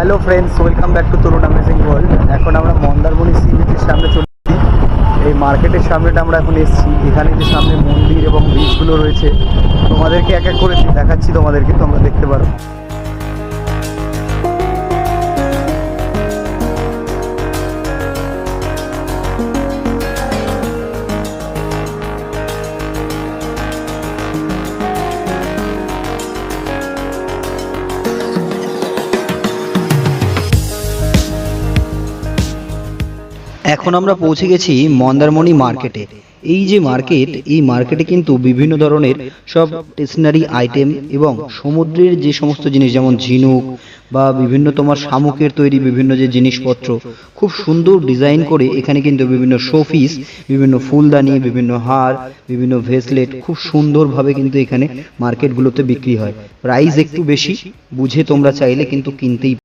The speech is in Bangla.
Hello friends, welcome back to Tarun amazing world. এখন আমরা মন্দারমণি সি বিচের সামনে চলেছি। এই মার্কেটের সামনেটা আমরা এখন এসেছি। এখানে যে সামনে মন্দির এবং বিচগুলো রয়েছে তোমাদেরকে এক এক করে দেখাচ্ছি, তোমাদেরকে তোমরা দেখতে পারো। এখন আমরা পৌঁছে গেছি মন্দারমণি মার্কেটে। এই যে মার্কেট, এই মার্কেটে কিন্তু বিভিন্ন ধরনের সব স্টেশনারি আইটেম এবং সমুদ্রের যে সমস্ত জিনিস, যেমন ঝিনুক বা বিভিন্ন তোমার শামুকের তৈরি বিভিন্ন যে জিনিসপত্র খুব সুন্দর ডিজাইন করে এখানে কিন্তু বিভিন্ন শোপিস, বিভিন্ন ফুলদানি, বিভিন্ন হার, বিভিন্ন ভেসলেট খুব সুন্দরভাবে কিন্তু এখানে মার্কেটগুলোতে বিক্রি হয়। প্রাইস একটু বেশি, বুঝে তোমরা চাইলে কিন্তু কিনতেই